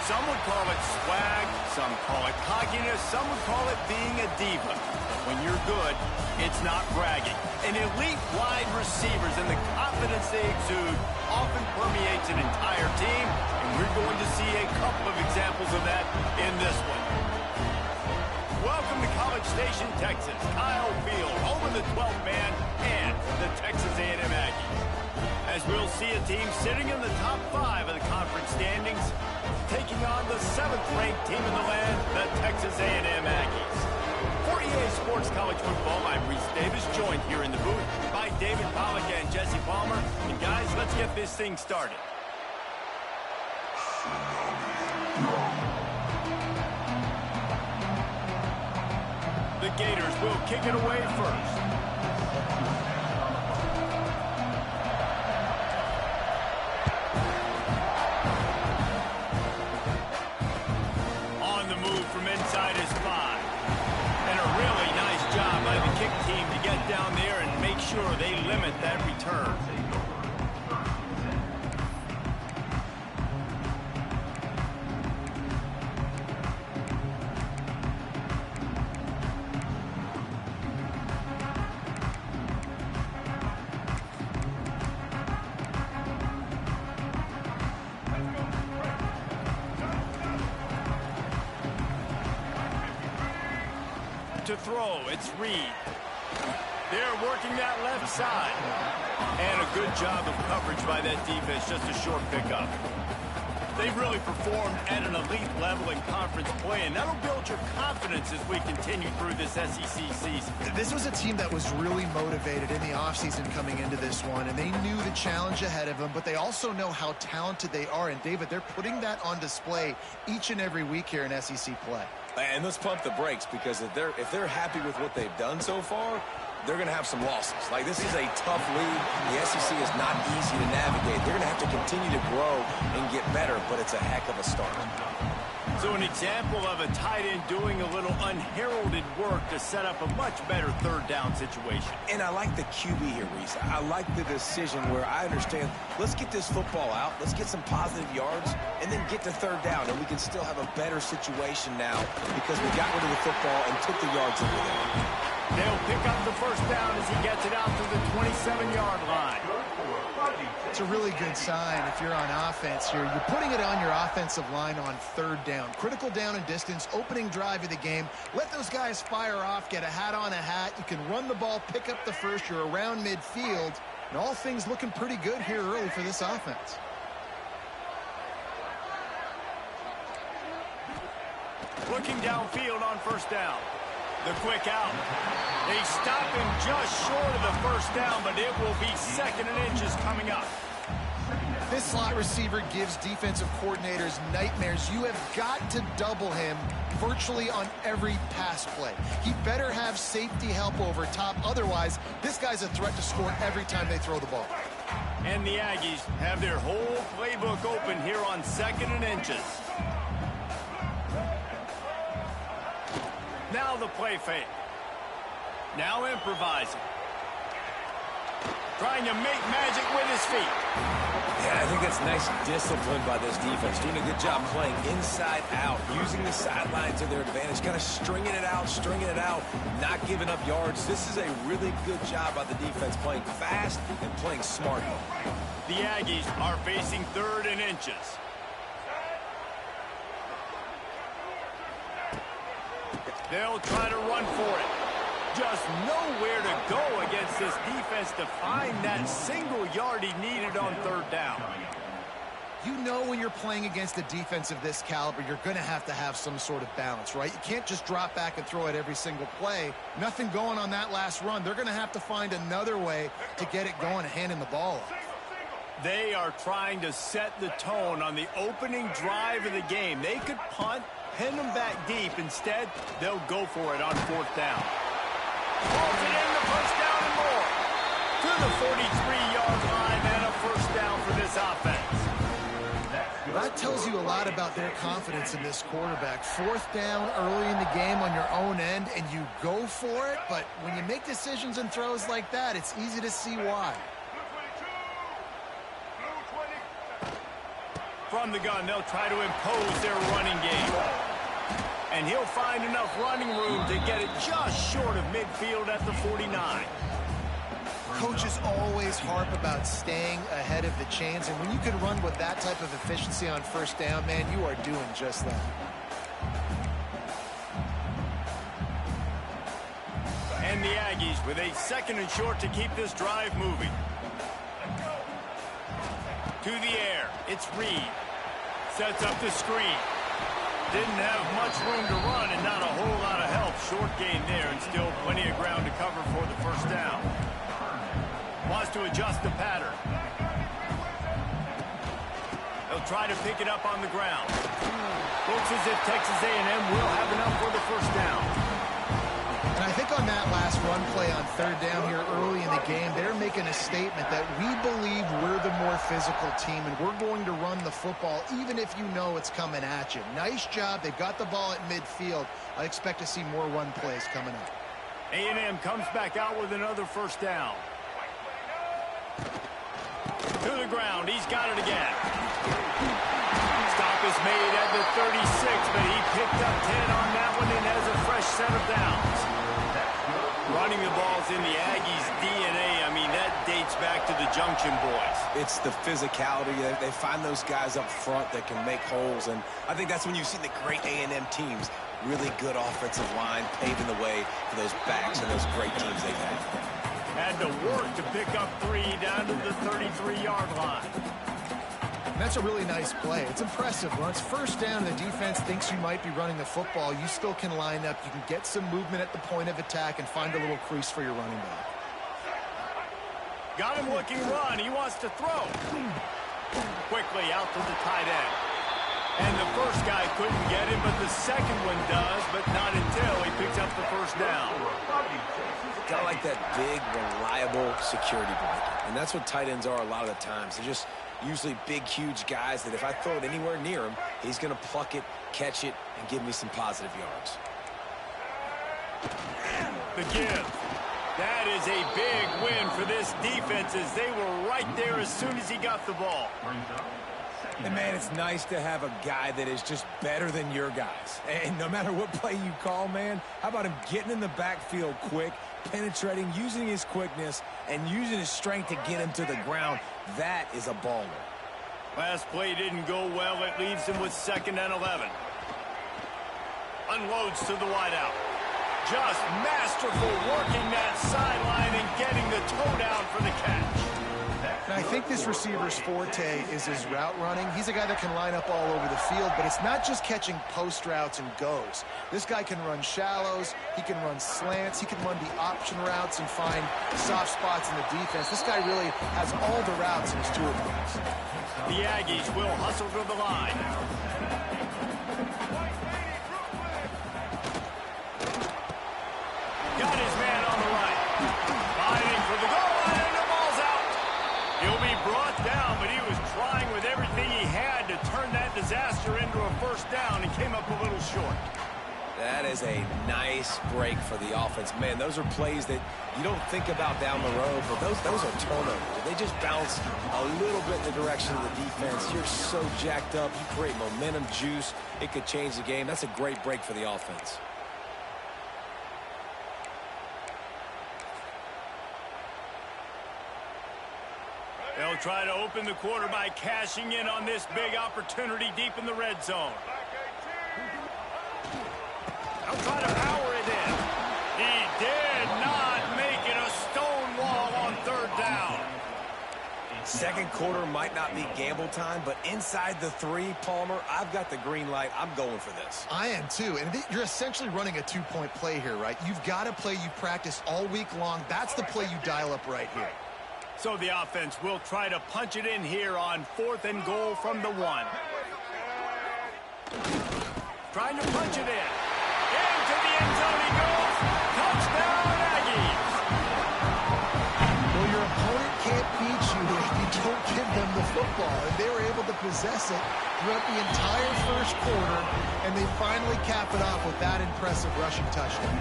Some would call it swag, some call it cockiness, some would call it being a diva. But when you're good, it's not bragging. And elite wide receivers and the confidence they exude often permeates an entire team, and we're going to see a couple of examples of that in this one. Welcome to College Station, Texas. Kyle Field, home of the 12th man and the Texas A&M Aggies. As we'll see a team sitting in the top 5 of the conference standings, taking on the 7th-ranked team in the land, the Texas A&M Aggies. For EA Sports College Football, I'm Reese Davis, joined here in the booth by David Pollack and Jesse Palmer. And guys, let's get this thing started. The Gators will kick it away first. On the move from inside his 5. And a really nice job by the kick team to get down there and make sure they limit that return. To throw, it's Reed. They're working that left side. And a good job of coverage by that defense, just a short pickup. They've really performed at an elite level in conference play, and that'll build your confidence as we continue through this SEC season. This was a team that was really motivated in the offseason coming into this one, and they knew the challenge ahead of them, but they also know how talented they are. And, David, they're putting that on display each and every week here in SEC play. And let's pump the brakes, because if they're happy with what they've done so far, they're going to have some losses. Like, this is a tough league. The SEC is not easy to navigate. They're going to have to continue to grow and get better, but it's a heck of a start. So an example of a tight end doing a little unheralded work to set up a much better third down situation. And I like the QB here, Reese. I like the decision where I understand, let's get this football out, let's get some positive yards, and then get to third down, and we can still have a better situation now because we got rid of the football and took the yards over there. They'll pick up the first down as he gets it out to the 27-yard line. It's a really good sign if you're on offense here. You're putting it on your offensive line on third down. Critical down and distance, opening drive of the game. Let those guys fire off, get a hat on a hat. You can run the ball, pick up the first. You're around midfield. And all things looking pretty good here early for this offense. Looking downfield on first down. The quick out. They stop him just short of the first down, but it will be 2nd and inches coming up. This slot receiver gives defensive coordinators nightmares. You have got to double him virtually on every pass play. He better have safety help over top. Otherwise, this guy's a threat to score every time they throw the ball. And the Aggies have their whole playbook open here on 2nd and inches. Now the play fake. Now improvising. Trying to make magic with his feet. Yeah, I think that's nice discipline by this defense. Doing a good job playing inside out, using the sideline to their advantage, kind of stringing it out, not giving up yards. This is a really good job by the defense, playing fast and playing smart. The Aggies are facing 3rd and inches. They'll try to run for it. Just nowhere to go against this defense to find that single yard he needed on third down. You know when you're playing against a defense of this caliber, you're going to have some sort of balance, right? You can't just drop back and throw it every single play. Nothing going on that last run. They're going to have to find another way to get it going and handing the ball off. They are trying to set the tone on the opening drive of the game. They could punt, pin them back deep. Instead, they'll go for it on 4th down. Pulls it in, the first down and more. To the 43-yard line and a first down for this offense. That tells you a lot about their confidence in this quarterback. 4th down early in the game on your own end, and you go for it. But when you make decisions and throws like that, it's easy to see why. From the gun, they'll try to impose their running game. And he'll find enough running room to get it just short of midfield at the 49. Coaches always harp about staying ahead of the chains, and when you can run with that type of efficiency on first down, man, you are doing just that. And the Aggies with a 2nd and short to keep this drive moving. To the air, it's Reed. Sets up the screen. Didn't have much room to run and not a whole lot of help. Short gain there and still plenty of ground to cover for the first down. Wants to adjust the pattern. They'll try to pick it up on the ground. Looks as if Texas A&M will have enough for the first down. And I think on that last run play on 3rd down here early in the game, they're making a statement that we believe we're the more physical team and we're going to run the football even if you know it's coming at you. Nice job. They've got the ball at midfield. I expect to see more run plays coming up. A&M comes back out with another first down. To the ground. He's got it again. Stop is made at the 36, but he picked up 10 on that one and has a fresh set of downs. Running the ball's in the Aggies' DNA. I mean, that dates back to the Junction boys. It's the physicality. They find those guys up front that can make holes, and I think that's when you've seen the great A&M teams. Really good offensive line paving the way for those backs and those great teams they've had. Had to work to pick up 3 down to the 33-yard line. That's a really nice play. It's impressive. When it's first down and the defense thinks you might be running the football, you still can line up. You can get some movement at the point of attack and find a little crease for your running back. Got him looking run. He wants to throw. Quickly out to the tight end. And the first guy couldn't get him, but the second one does, but not until he picks up the first down. Kind of like that big, reliable security blanket. And that's what tight ends are a lot of the times. They're just usually big, huge guys that if I throw it anywhere near him, he's going to pluck it, catch it, and give me some positive yards. The give. That is a big win for this defense as they were right there as soon as he got the ball. And, man, it's nice to have a guy that is just better than your guys. And no matter what play you call, man, how about him getting in the backfield quick, penetrating, using his quickness, and using his strength to get him to the ground. That is a baller. Last play didn't go well. It leaves him with 2nd and 11. Unloads to the wideout. Just masterful working that sideline and getting the toe down for the catch. And I think this receiver's forte is his route running. He's a guy that can line up all over the field, but it's not just catching post routes and goes. This guy can run shallows, he can run slants, he can run the option routes and find soft spots in the defense. This guy really has all the routes in his toolbox. The Aggies will hustle to the line. Got his man on the right. Fighting for the goal line, and the ball's out. He'll be brought down, but he was trying with everything he had to turn that disaster into a first down and came up a little short. That is a nice break for the offense. Man, those are plays that you don't think about down the road, but those are turnovers. They just bounce a little bit in the direction of the defense. You're so jacked up. You create momentum, juice. It could change the game. That's a great break for the offense. They'll try to open the quarter by cashing in on this big opportunity deep in the red zone. They'll try to power it in. He did not make it a stone wall on 3rd down. Second quarter might not be gamble time, but inside the 3, Palmer, I've got the green light. I'm going for this. I am too, and you're essentially running a 2-point play here, right? You've got a play you practice all week long. That's the play you dial up right here. So the offense will try to punch it in here on 4th and goal from the 1. Trying to punch it in. Into the end zone he goes. Touchdown, Aggies. Well, your opponent can't beat you if you don't give them the football. And they were able to possess it throughout the entire first quarter, and they finally cap it off with that impressive rushing touchdown.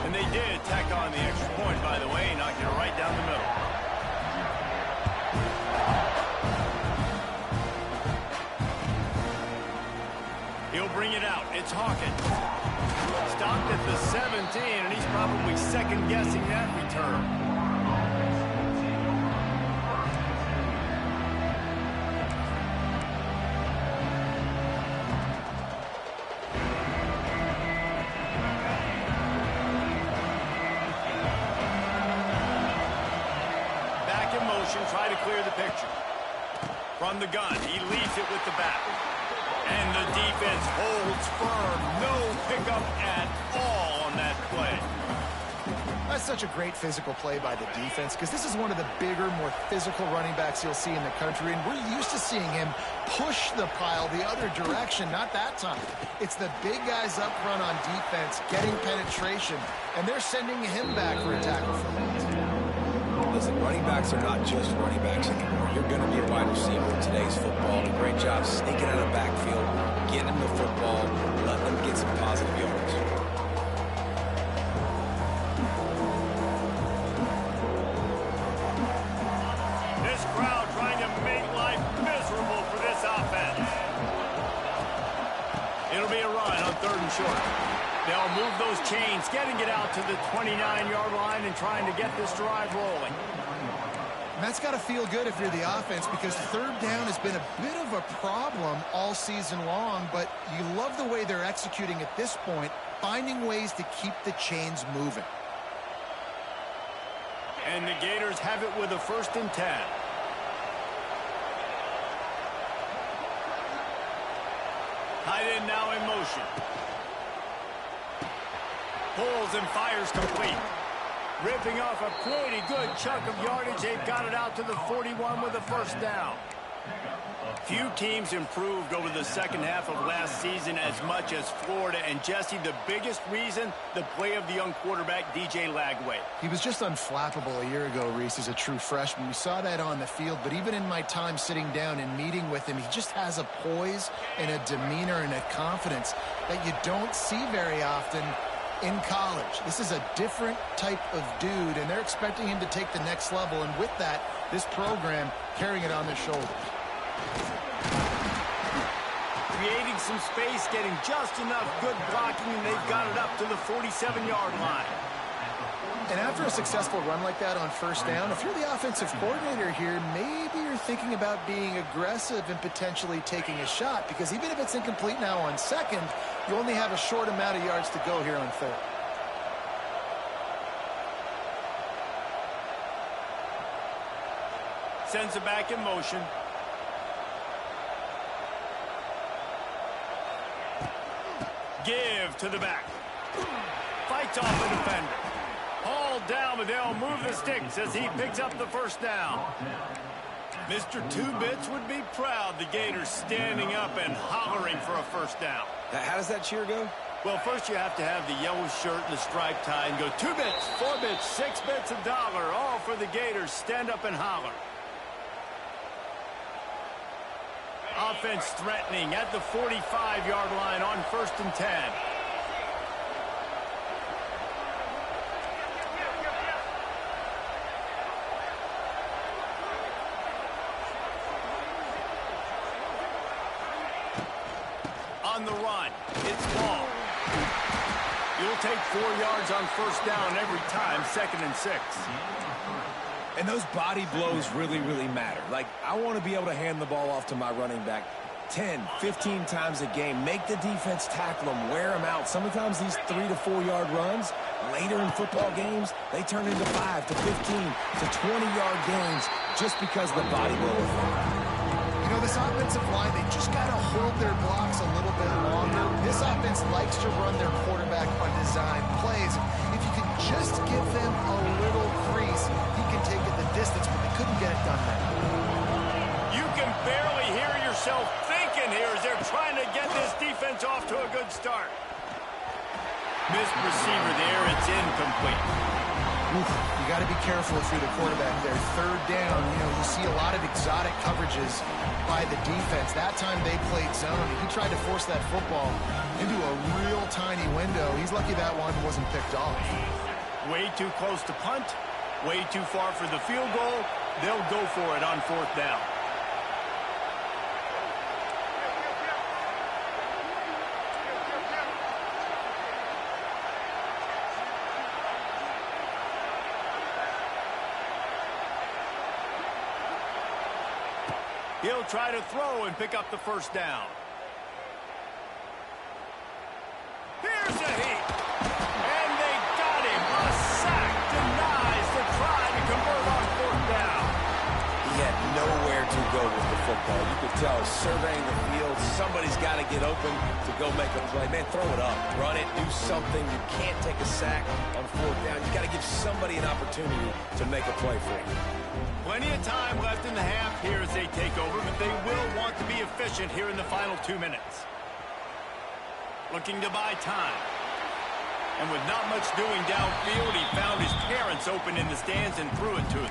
And they did tack on the extra point, by the way, knocking it right down the middle. It's Hawkins. Stopped at the 17, and he's probably second-guessing that return. Try to clear the picture. From the gun, he leads it with the back. And the defense holds firm. No pickup at all on that play. That's such a great physical play by the defense because this is one of the bigger, more physical running backs you'll see in the country, and we're used to seeing him push the pile the other direction. Not that time. It's the big guys up front on defense getting penetration, and they're sending him back for a tackle for loss. Listen, running backs are not just running backs anymore. You're going to be a wide receiver in today's football. A great job sneaking out of the backfield, getting them the football, letting them get some positive yards. This crowd trying to make life miserable for this offense. It'll be a run on 3rd and short. They'll move those chains, getting it out to the 29-yard line and trying to get this drive rolling. And that's got to feel good if you're the offense because 3rd down has been a bit of a problem all season long, but you love the way they're executing at this point, finding ways to keep the chains moving. And the Gators have it with a 1st and 10. Tight end now in motion. Pulls and fires complete. Ripping off a pretty good chunk of yardage. They've got it out to the 41 with a 1st down. Few teams improved over the second half of last season as much as Florida. And Jesse, the biggest reason, the play of the young quarterback, DJ Lagway. He was just unflappable a year ago, Reese, as a true freshman. We saw that on the field, but even in my time sitting down and meeting with him, he just has a poise and a demeanor and a confidence that you don't see very often in college. This is a different type of dude, and they're expecting him to take the next level, and with that, this program carrying it on their shoulders. Creating some space, getting just enough good blocking, and they've got it up to the 47-yard line. And after a successful run like that on 1st down, if you're the offensive coordinator here, maybe you're thinking about being aggressive and potentially taking a shot, because even if it's incomplete now on 2nd, you only have a short amount of yards to go here on 3rd. Sends it back in motion. Give to the back. Fights off the defender. Hauled down, but they'll move the sticks as he picks up the 1st down. Mr. Two-Bits would be proud. The Gators standing up and hollering for a 1st down. How does that cheer go? Well, first you have to have the yellow shirt and the striped tie and go 2 bits, 4 bits, 6 bits, $1, all for the Gators. Stand up and holler. Offense threatening at the 45-yard line on 1st and 10. On the run, it's ball. You'll take 4 yards on 1st down every time, 2nd and 6. And those body blows really, really matter. Like, I want to be able to hand the ball off to my running back 10, 15 times a game. Make the defense tackle them, wear them out. Sometimes these 3 to 4 yard runs, later in football games, they turn into 5 to 15 to 20-yard games just because of the body blow effect. You know, this offensive line, they just got to hold their blocks a little bit longer. This offense likes to run their quarterback on design plays. If you can just give them a little crease, he can take it the distance, but they couldn't get it done there. You can barely hear yourself thinking here as they're trying to get this defense off to a good start. Missed receiver there, it's incomplete. Oof, you got to be careful if you're the quarterback there. 3rd down, you know, you see a lot of exotic coverages by the defense. That time they played zone. He tried to force that football into a real tiny window. He's lucky that one wasn't picked off. Way too close to punt, way too far for the field goal. They'll go for it on 4th down. He'll try to throw and pick up the first down. Here's a heat. And they got him. A sack denies the try to convert on fourth down. He had nowhere to go with the football. You could tell surveying the field, somebody's got to get open to go make a play. Man, throw it up. Run it. Do something. You can't take a sack on fourth down. You got to give somebody an opportunity to make a play for you. Plenty of time left in the half here as they take over, but they will want to be efficient here in the final 2 minutes. Looking to buy time. And with not much doing downfield, he found his parents open in the stands and threw it to them.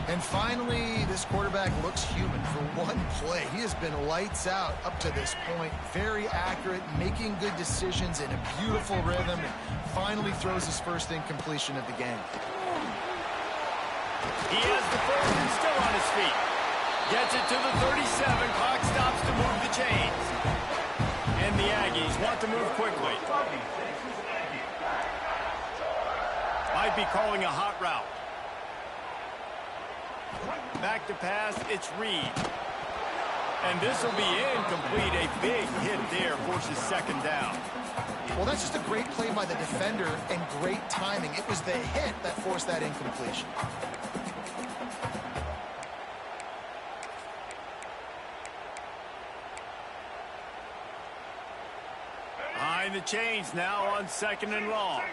And finally, this quarterback looks human for one play. He has been lights out up to this point. Very accurate, making good decisions in a beautiful rhythm, and finally throws his first incompletion of the game. He has the first and still on his feet. Gets it to the 37. Clock stops to move the chains. And the Aggies want to move quickly. Might be calling a hot route. Back to pass, it's Reed. And this will be incomplete. A big hit there forces second down. Well, that's just a great play by the defender and great timing. It was the hit that forced that incompletion. Behind the chains now on second and long.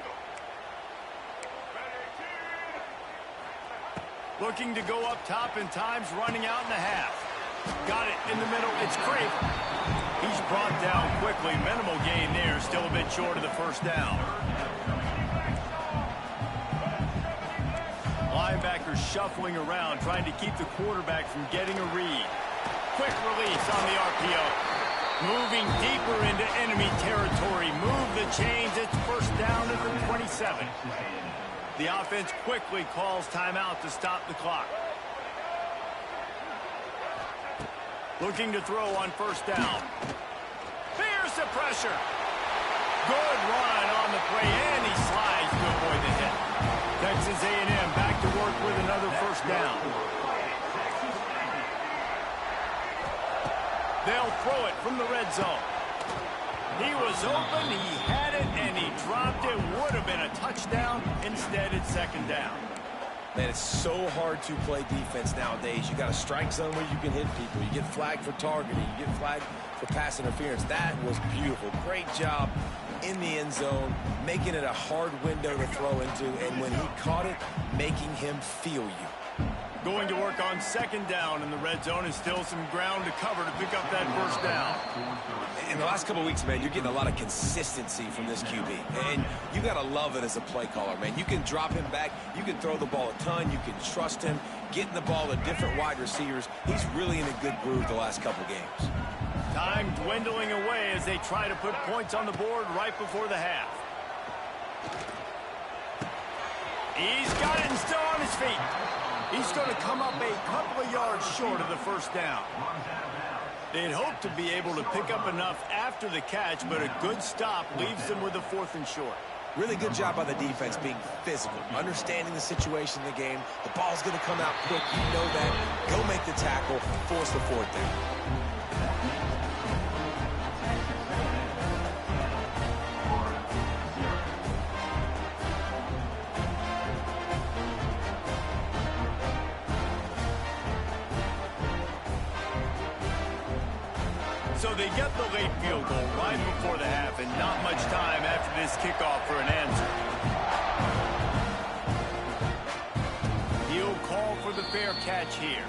Looking to go up top, and time's running out in the half. Got it in the middle. It's Craven. He's brought down quickly. Minimal gain there. Still a bit short of the first down. Linebackers shuffling around, trying to keep the quarterback from getting a read. Quick release on the RPO. Moving deeper into enemy territory. Move the chains. It's first down at the 27. The offense quickly calls timeout to stop the clock. Looking to throw on first down. Here's the pressure. Good run on the play, and he slides to avoid the hit. Texas A&M back to work with another first down. They'll throw it from the red zone. He was open, he had it, and he dropped it. Would have been a touchdown. Instead, it's second down. Man, it's so hard to play defense nowadays. You got a strike zone where you can hit people. You get flagged for targeting. You get flagged for pass interference. That was beautiful. Great job in the end zone, making it a hard window to throw into, and when he caught it, making him feel you. Going to work on second down in the red zone, and still some ground to cover to pick up that first down. In the last couple of weeks, man, you're getting a lot of consistency from this QB. And you got to love it as a play caller, man. You can drop him back. You can throw the ball a ton. You can trust him, getting the ball to different wide receivers. He's really in a good groove the last couple games. Time dwindling away as they try to put points on the board right before the half. He's got it and still on his feet. He's going to come up a couple of yards short of the first down. They'd hope to be able to pick up enough after the catch, but a good stop leaves them with a fourth and short. Really good job by the defense being physical, understanding the situation in the game. The ball's going to come out quick. You know that. Go make the tackle, force the fourth down. So they get the late field goal right before the half, and not much time after this kickoff for an answer. He'll call for the fair catch here.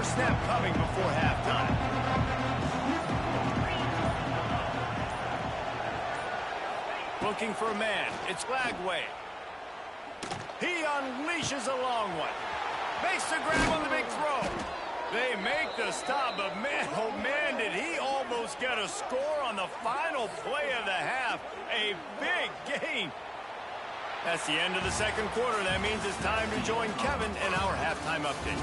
Snap coming before halftime. Looking for a man. It's Lagway. He unleashes a long one. Makes the grab on the big throw. They make the stop, but man, oh man, did he almost get a score on the final play of the half. A big gain. That's the end of the second quarter. That means it's time to join Kevin in our halftime update.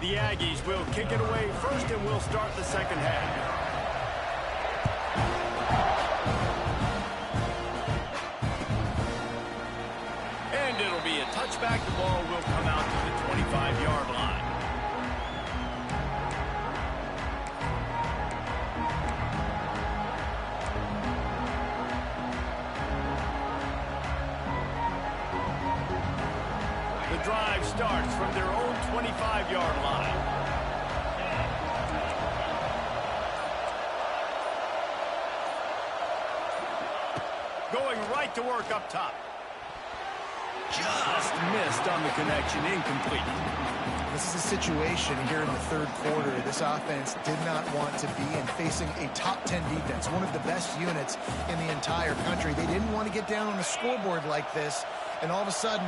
The Aggies will kick it away first, and we'll start the second half. And it'll be a touchback. The ball will come out to the 25-yard line. The drive starts from their own 25-yard line. Going right to work up top. Just missed on the connection, incomplete. This is a situation here in the third quarter. This offense did not want to be in facing a top 10 defense, one of the best units in the entire country. They didn't want to get down on a scoreboard like this and all of a sudden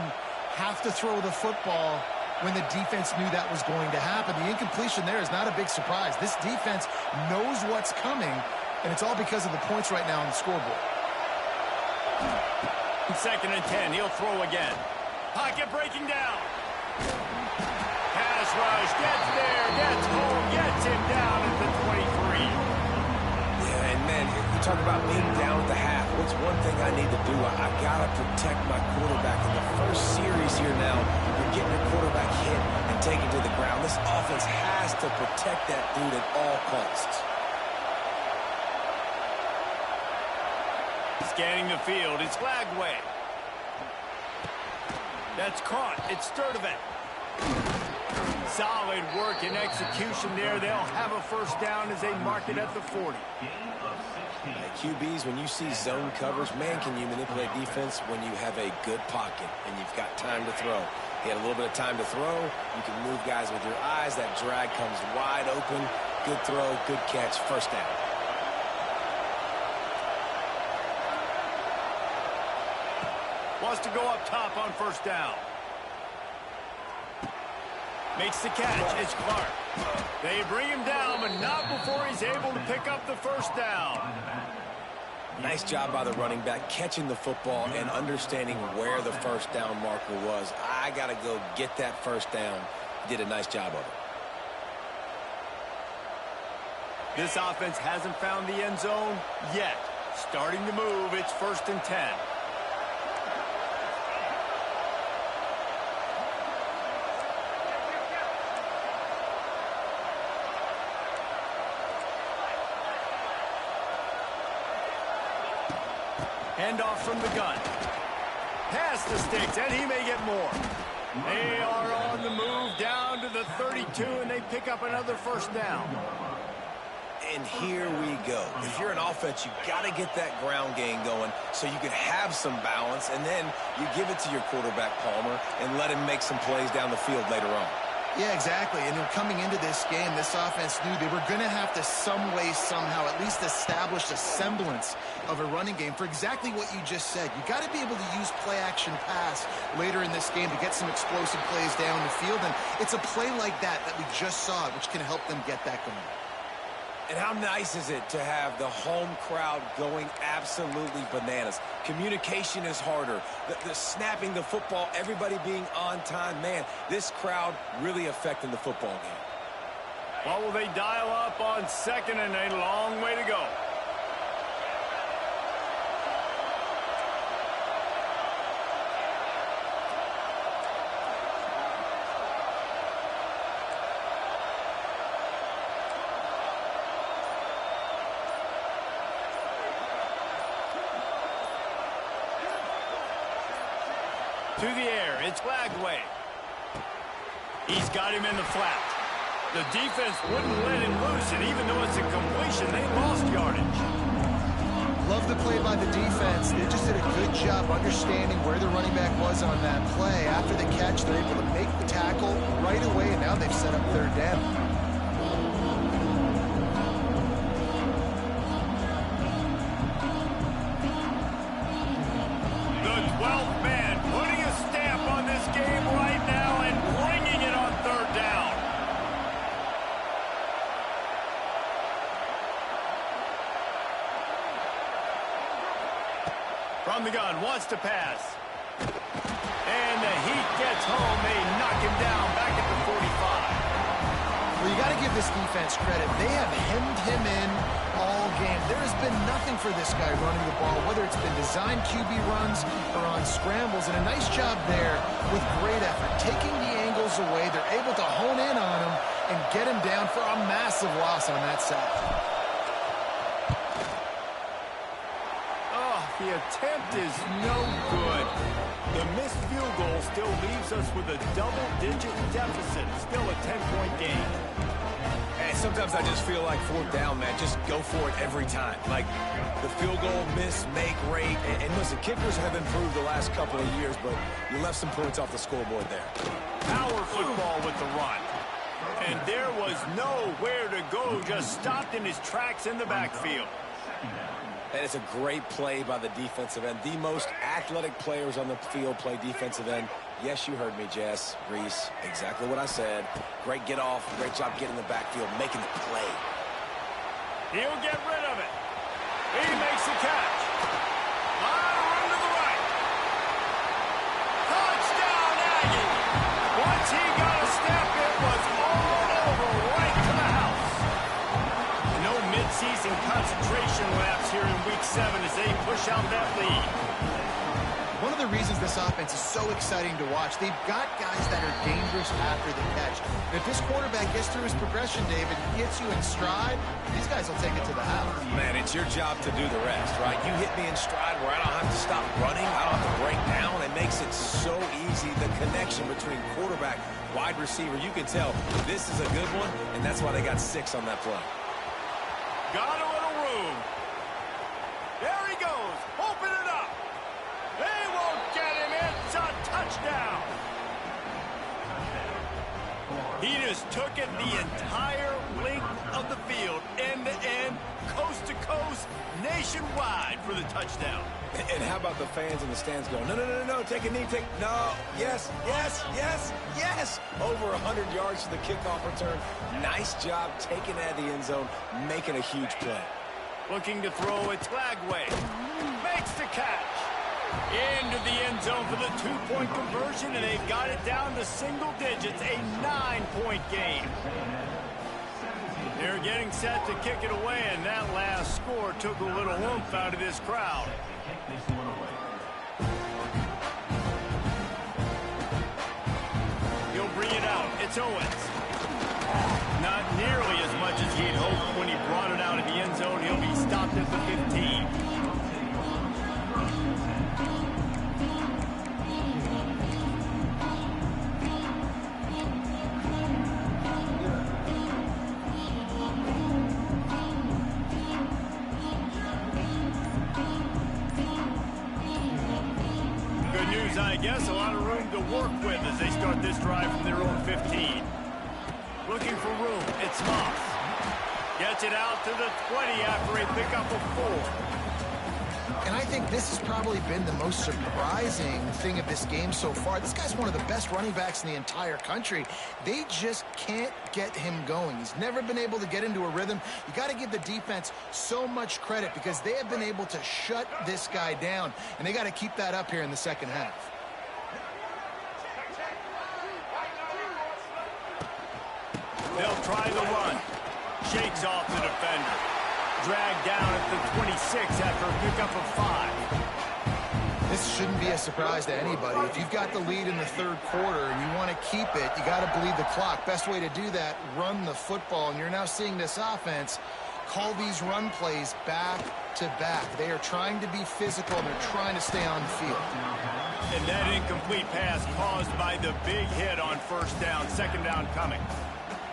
have to throw the football when the defense knew that was going to happen. The incompletion there is not a big surprise. This defense knows what's coming, and it's all because of the points right now on the scoreboard. Second and 10, he'll throw again. Pocket breaking down. Pass rush, gets there, gets home, gets him down at the 23. Yeah, and man, you talk about being down at the half. What's one thing I need to do? I got to protect my quarterback. In the first series here now, you're getting your quarterback hit and taken to the ground. This offense has to protect that dude at all costs. Scanning the field, it's Flagway. That's caught. It's Sturdivant. Solid work and execution there. They'll have a first down as they mark it at the 40. QBs, when you see zone coverage, man, can you manipulate defense when you have a good pocket and you've got time to throw. He had a little bit of time to throw. You can move guys with your eyes. That drag comes wide open. Good throw, good catch, first down. Wants to go up top on first down. Makes the catch. It's Clark. They bring him down, but not before he's able to pick up the first down. Nice job by the running back catching the football and understanding where the first down marker was. I got to go get that first down. He did a nice job of it. This offense hasn't found the end zone yet. Starting to move. It's first and 10. Handoff from the gun. Past the sticks, and he may get more. They are on the move down to the 32, and they pick up another first down. And here we go. If you're an offense, you got to get that ground game going so you can have some balance, and then you give it to your quarterback, Palmer, and let him make some plays down the field later on. Yeah, exactly. And coming into this game, this offense knew they were going to have to some way, somehow, at least establish a semblance of a running game for exactly what you just said. You got to be able to use play-action pass later in this game to get some explosive plays down the field. And it's a play like that we just saw, which can help them get that going. And how nice is it to have the home crowd going absolutely bananas? Communication is harder. The snapping the football, everybody being on time. Man, this crowd really affecting the football game. What will they dial up on second and a long way to go? To the air, it's Flagway. He's got him in the flat. The defense wouldn't let him loose, and even though it's a completion, they lost yardage. Love the play by the defense. They just did a good job understanding where the running back was on that play. After the catch, they're able to make the tackle right away, and now they've set up third down. 12th man putting a stamp on this game right now and bringing it on third down. From the gun, wants to pass. And the heat gets home. They knock him down back at the 45. Well, you got to give this defense credit. They have hemmed him in all game. There has been nothing for this guy running the ball, whether it's been designed QB runs or on scrambles. And a nice job there with great effort. Taking the angles away, they're able to hone in on him and get him down for a massive loss on that sack. The attempt is no good. The missed field goal still leaves us with a double-digit deficit. Still a 10-point game. And sometimes I just feel like fourth down, man, just go for it every time. Like the field goal miss, make rate. And listen, kickers have improved the last couple of years, but you left some points off the scoreboard there. Power football with the run. And there was nowhere to go, just stopped in his tracks in the backfield. And it's a great play by the defensive end. The most athletic players on the field play defensive end. Yes, you heard me, Jess, Reese. Exactly what I said. Great get off. Great job getting in the backfield, making the play. He'll get rid of it. He makes the catch. Run to the right. Touchdown, Aggie. Once he got a step, it was all over right to the house. No mid-season concentration laps here in Week 7 as they push out that lead. One of the reasons this offense is so exciting to watch, they've got guys that are dangerous after the catch. And if this quarterback gets through his progression, David, gets you in stride, these guys will take it to the house. Man, it's your job to do the rest, right? You hit me in stride where I don't have to stop running. I don't have to break down. It makes it so easy. The connection between quarterback, wide receiver, you can tell this is a good one, and that's why they got 6 on that play. Got a little room. There he goes. Open it up. They won't get him. It's a touchdown. He just took it the entire length of the field, end to end, coast to coast, nationwide for the touchdown. And how about the fans in the stands going, no, take a knee, no, yes. Over 100 yards to the kickoff return. Nice job taking that out of the end zone, making a huge play. Looking to throw it Flagway. Makes the catch. Into the end zone for the 2-point conversion, and they've got it down to single digits, a 9-point game. They're getting set to kick it away, and that last score took a little oomph out of this crowd. He'll bring it out. It's Owens. Not nearly as much as he'd hoped when he brought it out of the end zone. He'll be stopped at the 15. Good news, I guess. A lot of room to work with as they start this drive from their own 15. Looking for room. It's Moss. Gets it out to the 20 after a pickup of 4. And I think this has probably been the most surprising thing of this game so far. This guy's one of the best running backs in the entire country. They just can't get him going. He's never been able to get into a rhythm. You got to give the defense so much credit because they have been able to shut this guy down, and they got to keep that up here in the second half. They'll try the run. Shakes off the defender. Dragged down at the 26 after a pickup of 5. This shouldn't be a surprise to anybody. If you've got the lead in the third quarter and you want to keep it, you got to bleed the clock. Best way to do that, run the football. And you're now seeing this offense call these run plays back to back. They are trying to be physical, and they're trying to stay on the field. And that incomplete pass caused by the big hit on first down, second down coming.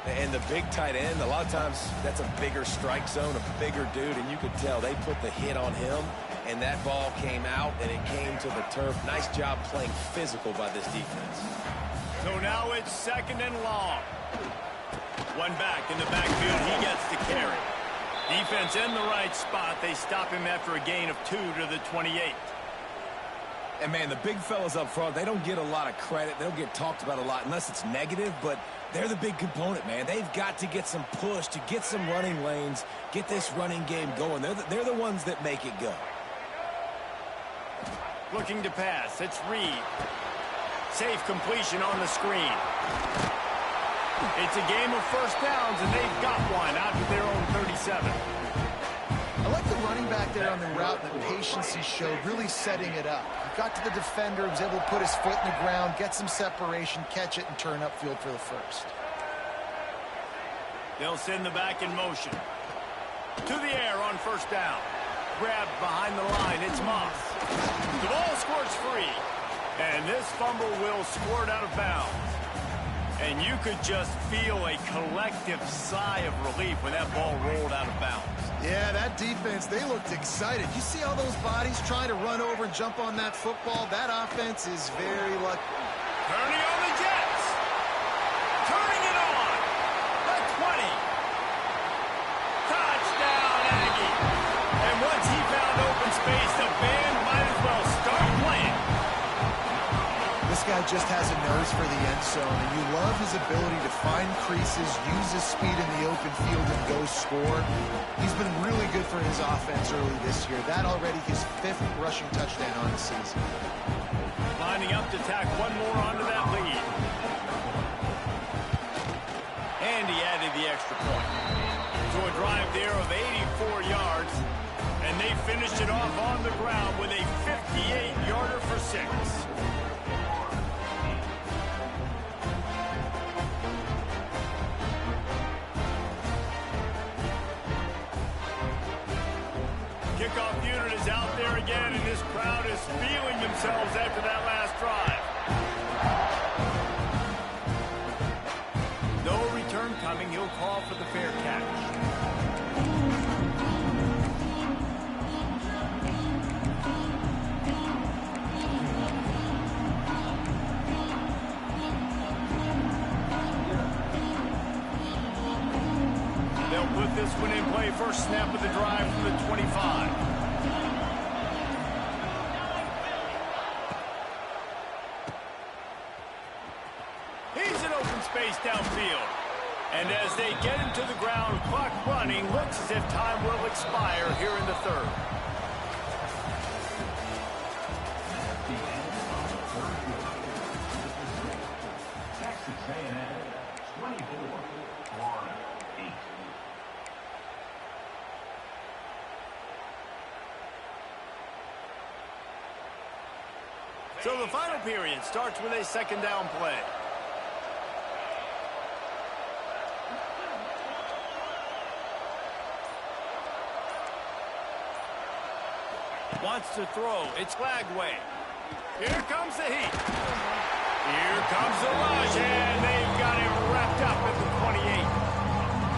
And the big tight end, a lot of times that's a bigger strike zone, a bigger dude, and you could tell they put the hit on him, and that ball came out, and it came to the turf. Nice job playing physical by this defense. So now it's second and long. One back in the backfield. He gets the carry. Defense in the right spot. They stop him after a gain of 2 to the 28. And, man, the big fellas up front, they don't get a lot of credit. They don't get talked about a lot unless it's negative, but they're the big component, man. They've got to get some push, to get some running lanes, get this running game going. They're the ones that make it go. Looking to pass. It's Reed. Safe completion on the screen. It's a game of first downs, and they've got one out to their own 37. I like the running back there on the route and the patience he showed, really setting it up. He got to the defender, was able to put his foot in the ground, get some separation, catch it, and turn upfield for the first. They'll send the back in motion. To the air on first down. Grabbed behind the line. It's Moss. The ball squirts free. And this fumble will squirt out of bounds. And you could just feel a collective sigh of relief when that ball rolled out of bounds. Yeah, that defense, they looked excited. You see all those bodies trying to run over and jump on that football? That offense is very lucky. Turning on the Jets. Turning it on. The 20. Touchdown, Aggie. And once he found open space, the band might as well start playing. This guy just has a nose for the end zone, and you love his ability to find creases, use his speed in the open field, and go score. He's been really good for his offense early this year. That already his 5th rushing touchdown on the season. Lining up to tack one more onto that lead. And he added the extra point. To a drive there of 84 yards, and they finished it off on the ground with a 58-yarder for 6. Kickoff unit is out there again, and this crowd is feeling themselves after that last drive. No return coming. He'll call for the fair catch. They'll put this one in play. First snap of the drive from the 25. He's in open space downfield. And as they get him to the ground, clock running, looks as if time will expire here in the third. So the final period starts with a second down play. Wants to throw. It's Lagway. Here comes the heat. Here comes the rush, and they've got him wrapped up at the 28.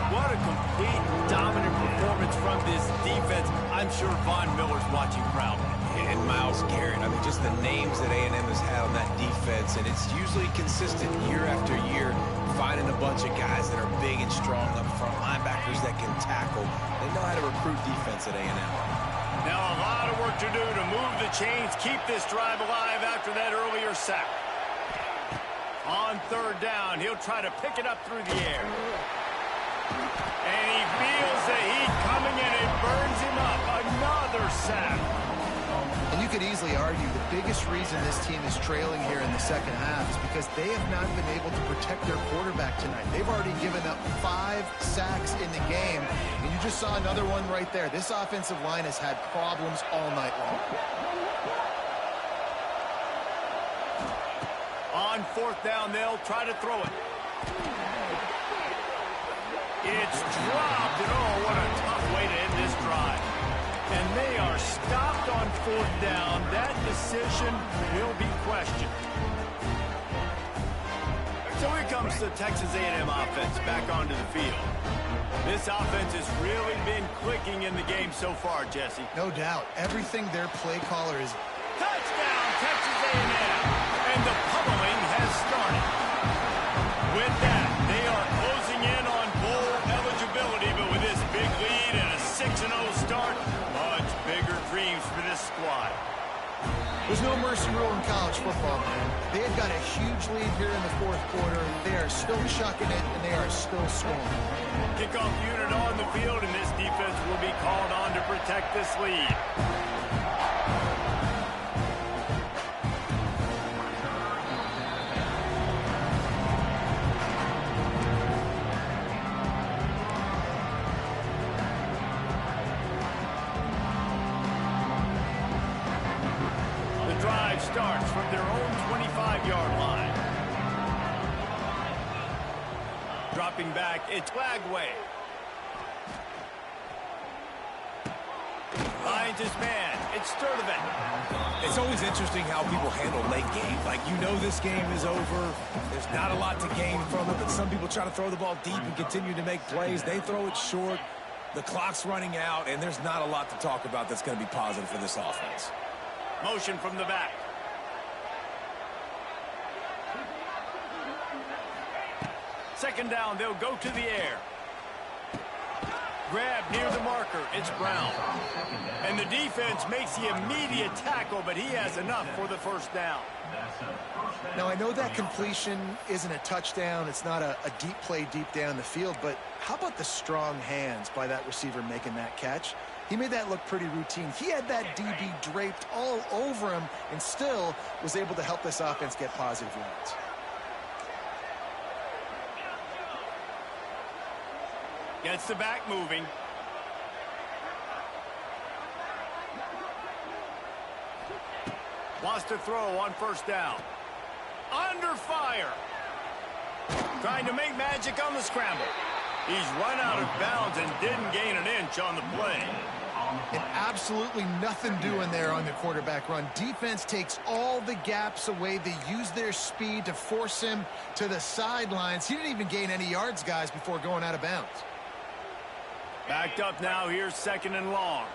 What a complete, dominant performance from this defense. I'm sure Von Miller's watching proudly. And Myles Garrett, I mean, just the names that A&M has had on that defense, and it's usually consistent year after year, finding a bunch of guys that are big and strong up front, linebackers that can tackle. They know how to recruit defense at A&M. Now a lot of work to do to move the chains, keep this drive alive after that earlier sack. On third down, he'll try to pick it up through the air. And he feels the heat coming, and it burns him up. Another sack. And you could easily argue the biggest reason this team is trailing here in the second half is because they have not been able to protect their quarterback tonight. They've already given up 5 sacks in the game, and you just saw another one right there. This offensive line has had problems all night long. On fourth down, they'll try to throw it. It's dropped, and oh, what a tough way to end this drive. And they are stopped on fourth down. That decision will be questioned. So here comes the Texas A&M offense back onto the field. This offense has really been clicking in the game so far, Jesse. No doubt. Everything their play caller is. Touchdown, Texas A&M. And the pummeling has started. With that, they are closing in on bowl eligibility, but with this big lead and a 6-0 start, much bigger dreams for this squad. There's no mercy rule in college football, man. They had got a huge lead here in the fourth quarter. They are still chucking it, and they are still scoring. Kickoff unit on the field, and this defense will be called on to protect this lead. Drive starts from their own 25-yard line. Dropping back, it's Lagway. Finds his man, it's Sturdivant. It's always interesting how people handle late game. Like, you know this game is over. There's not a lot to gain from it, but some people try to throw the ball deep and continue to make plays. They throw it short. The clock's running out, and there's not a lot to talk about that's going to be positive for this offense. Motion from the back. Second down, they'll go to the air. Grab near the marker, it's Brown. And the defense makes the immediate tackle, but he has enough for the first down. Now, I know that completion isn't a touchdown. It's not a deep play deep down the field, but how about the strong hands by that receiver making that catch? He made that look pretty routine. He had that DB draped all over him and still was able to help this offense get positive yards. Gets the back moving. Wants to throw on first down. Under fire. Trying to make magic on the scramble. He's run out of bounds and didn't gain an inch on the play. And absolutely nothing doing there on the quarterback run. Defense takes all the gaps away. They use their speed to force him to the sidelines. He didn't even gain any yards, guys, before going out of bounds. Backed up now. Here's second and long.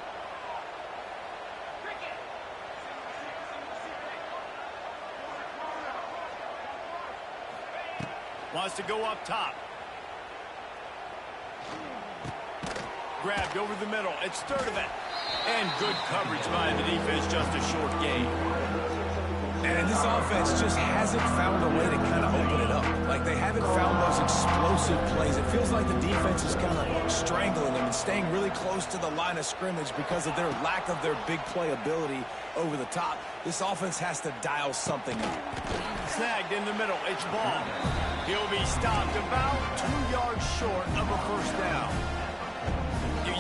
Wants to go up top. Grabbed over the middle. It's Sturdivant. And good coverage by the defense, just a short gain. And this offense just hasn't found a way to kind of open it up. Like, they haven't found those explosive plays. It feels like the defense is kind of strangling them and staying really close to the line of scrimmage because of their lack of their big play ability over the top. This offense has to dial something up. Snagged in the middle. It's Ball. He'll be stopped about 2 yards short of a first down.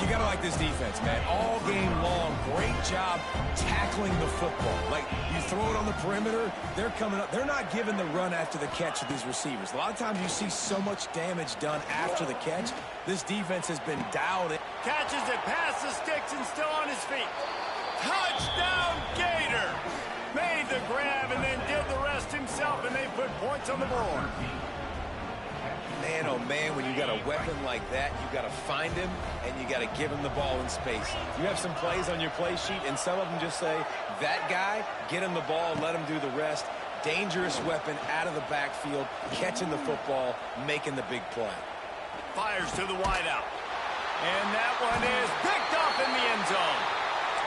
You got to like this defense, man. All game long, great job tackling the football. Like, you throw it on the perimeter, they're coming up. They're not giving the run after the catch to these receivers. A lot of times you see so much damage done after the catch. This defense has been dialed in. Catches it past the sticks and still on his feet. Touchdown, Gator! Made the grab and then did the rest himself, and they put points on the board. Man, oh man, when you got a weapon like that, you got to find him and you got to give him the ball in space. You have some plays on your play sheet, and some of them just say, that guy, get him the ball, let him do the rest. Dangerous weapon out of the backfield, catching the football, making the big play. Fires to the wideout. And that one is picked up in the end zone.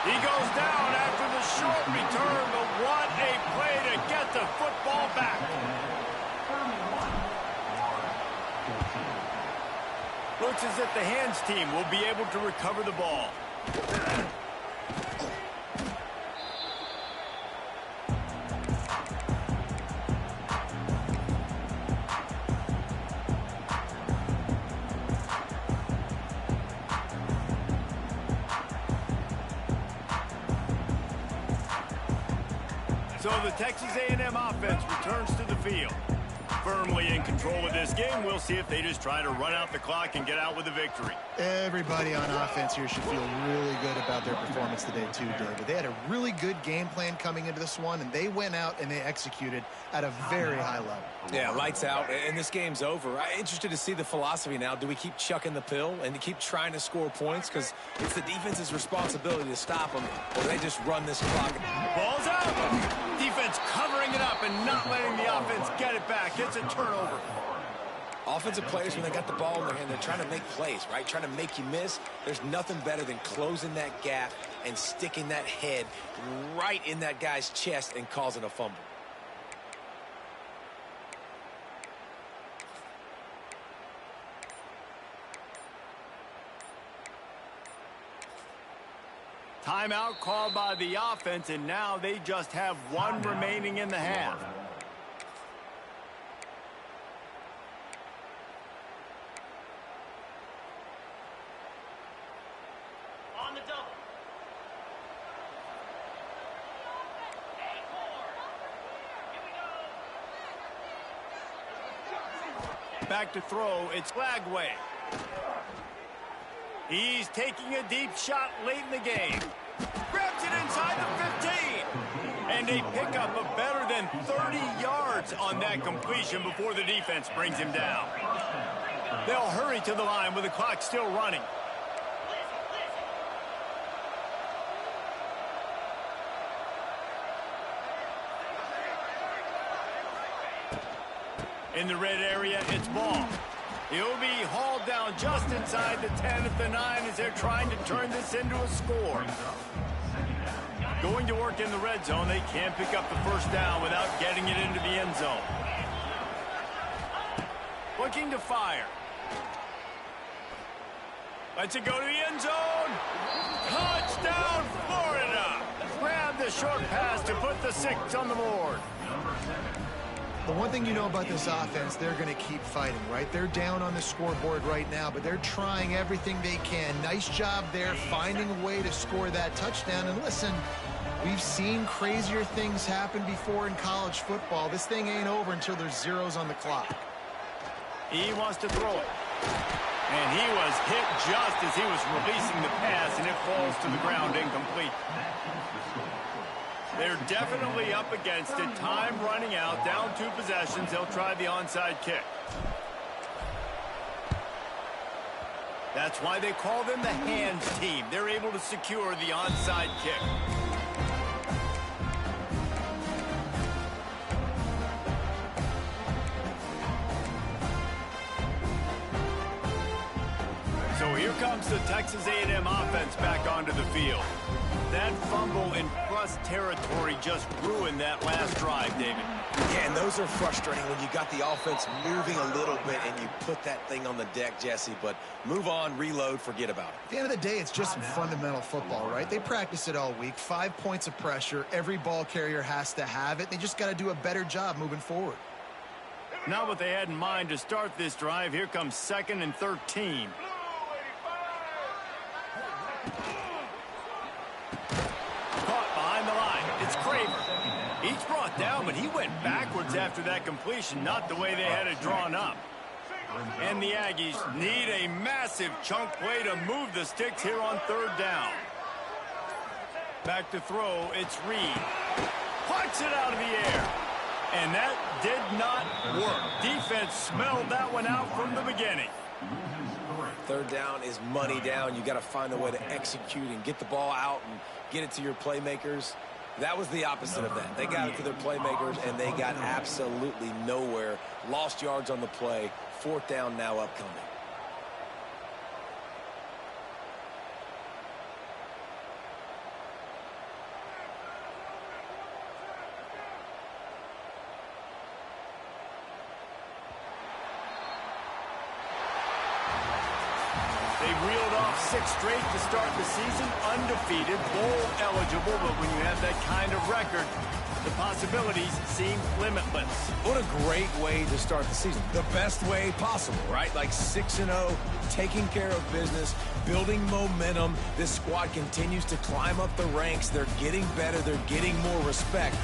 He goes down after the short return, but what a play to get the football back. Looks as if the hands team will be able to recover the ball. So the Texas A&M offense returns to the field. Firmly in control of this game. We'll see if they just try to run out the clock and get out with a victory. Everybody on offense here should feel really good about their performance today too, David. They had a really good game plan coming into this one, and they went out and they executed at a very high level. Yeah, lights out, and this game's over. I'm interested to see the philosophy now. Do we keep chucking the pill and keep trying to score points? Because it's the defense's responsibility to stop them, or they just run this clock. Ball's out. Defense covering it up and not letting the offense get it back. It's a turnover. Offensive players, when they got the ball in their hand, they're trying to make plays, right? Trying to make you miss. There's nothing better than closing that gap and sticking that head right in that guy's chest and causing a fumble. Timeout called by the offense, and now they just have one remaining in the half. On the double. Back to throw, it's Flagway. He's taking a deep shot late in the game. Grabs it inside the 15. And a pickup of better than 30 yards on that completion before the defense brings him down. They'll hurry to the line with the clock still running. In the red area, it's Ball. He'll be hauled down just inside the 10 at the 9 as they're trying to turn this into a score. Going to work in the red zone, they can't pick up the first down without getting it into the end zone. Looking to fire. Lets it go to the end zone. Touchdown, Florida! Grab the short pass to put the 6 on the board. The one thing you know about this offense, they're going to keep fighting, right? They're down on the scoreboard right now, but they're trying everything they can. Nice job there, finding a way to score that touchdown. And listen, we've seen crazier things happen before in college football. This thing ain't over until there's zeros on the clock. He wants to throw it. And he was hit just as he was releasing the pass, and it falls to the ground incomplete. They're definitely up against it. Time running out. Down 2 possessions. They'll try the onside kick. That's why they call them the hands team. They're able to secure the onside kick. So here comes the Texas A&M offense back onto the field. That fumble in plus territory just ruined that last drive, David. Yeah, and those are frustrating when you got the offense moving a little bit and you put that thing on the deck, Jesse. But move on, reload, forget about it. At the end of the day, it's just fundamental football, right? They practice it all week. 5 points of pressure. Every ball carrier has to have it. They just got to do a better job moving forward. Not what they had in mind to start this drive. Here comes 2nd and 13. He's brought down, but he went backwards after that completion, not the way they had it drawn up. And the Aggies need a massive chunk play to move the sticks here on 3rd down. Back to throw, it's Reed. Plucks it out of the air. And that did not work. Defense smelled that one out from the beginning. 3rd down is money down. You got to find a way to execute and get the ball out and get it to your playmakers. That was the opposite of that. They got it to their playmakers, and they got absolutely nowhere. Lost yards on the play. 4th down now upcoming. They reeled off 6 straight to start the season, undefeated, bowl eligible, but when you have that kind of record, the possibilities seem limitless. What a great way to start the season. The best way possible, right? Like 6-0, taking care of business, building momentum. This squad continues to climb up the ranks. They're getting better. They're getting more respect.